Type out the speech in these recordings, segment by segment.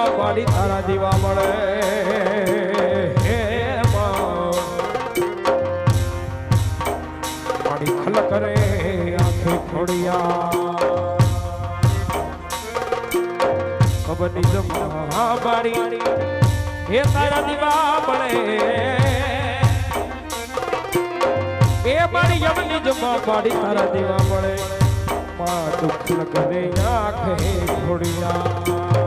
જમવા પાડી તારા દીવા મળે હે પાડી ખલ કરે આંખે ખોડિયા ખબરની જમવા પાડી હે તારા દીવા મળે એ પાડી યમની જમવા પાડી તારા દીવા મળે માં દુઃખ કરે આંખે ખોડિયા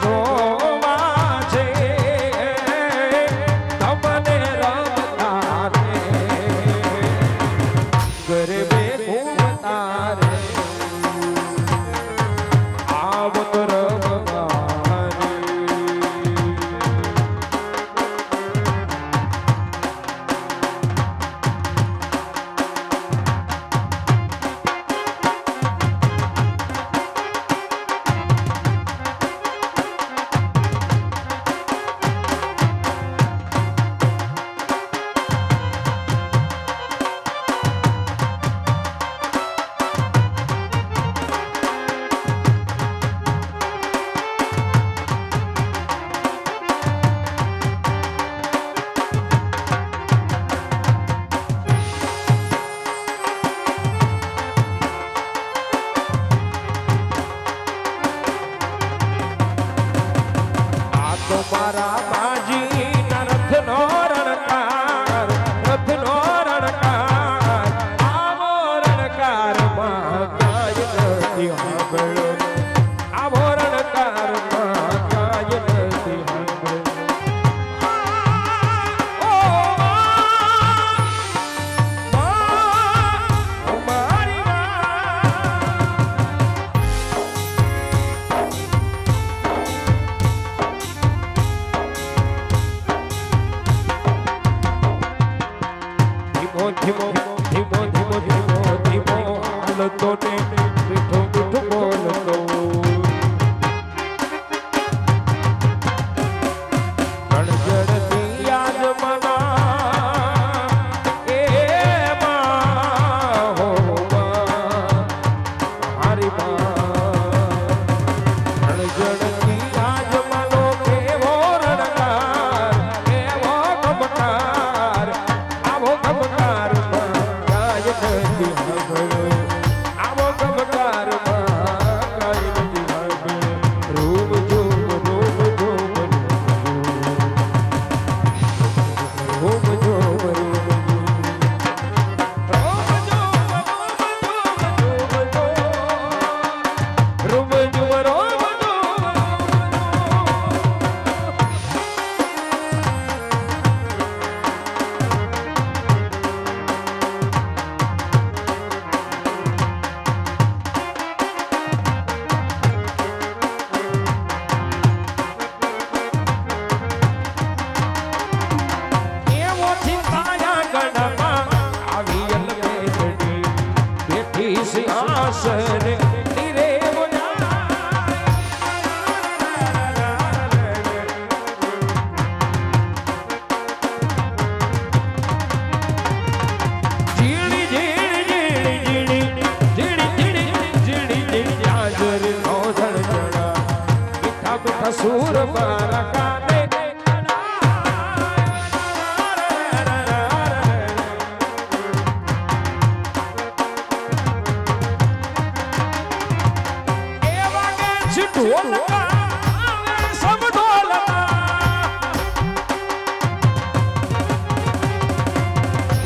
જોવા છે તમને રમતા રે ગરબે ઘૂમતા રે આવત મારા બાજી ના રથનો રણકાર આવો રણકાર માં કાય નથી હાંભળો આવો રણકાર માં કાય નથી હાંભળો ધીમો ધીમો ધીમો ધીમો ધીમો હાલતો ને મીઠો મીઠો બોલતો ગણજણતી યાદ મના એ માં હો મારી માં ગણજણતી યાદ મનો કેવો રણકાર કેવો ગમકાર આવો ગમકાર સિંહાસન નીરે ઝીણી ઝીણી ઝીણી ઝીણી ઝીણી ઝીણી ઝીણી હાજર નો જળજળા મીઠા મીઠા સૂર મારા કાને ઢોલકા આવે સબ ઢોલકા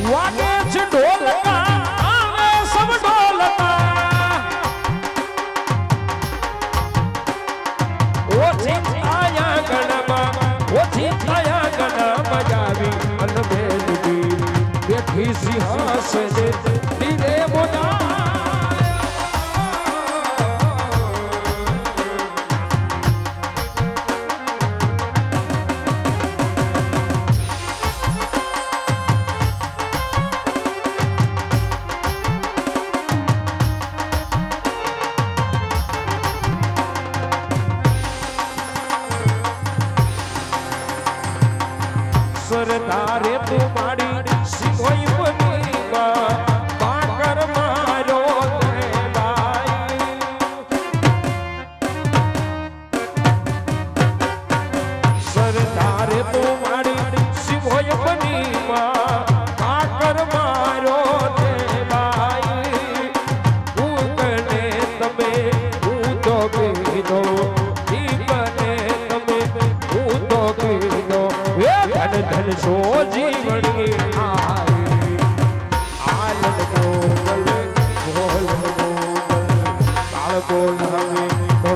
વાગે છે ઢોલકા આવે સબ ઢોલકા ઓછી આયા ગણમાં જાવી અનબેલી બેઠી સિંહાસને ધીરે બોલા સરદારે તું મારી સિંહોઈ બની પાકર મારો દેવાઈ સરદારે તું મારી સિંહોઈ બની પાકર મારો દેવાઈ હું કને તમે હું તો કીધો દીપને તમે હું તો કીધો ધન ધન સો જીવણી આલન બોલ બોલ બોલ કાળ બોલ હવે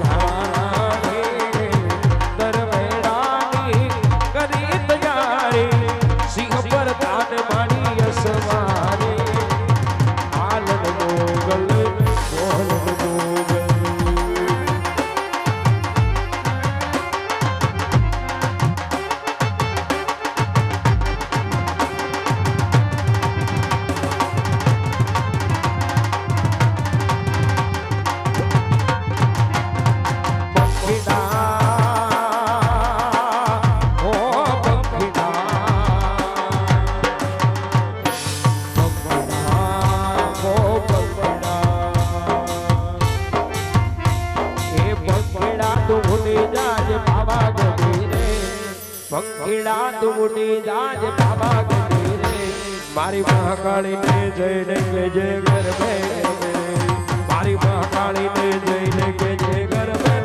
પંખીડા તું ઉડી જાજ બાબા ગઢી રે પંખીડા તું ઉડી જાજ બાબા ગઢી રે મારી મહાકાળીને જઈને કેજે ગરબે મારી મહાકાળીને જઈને કેજે ગરબે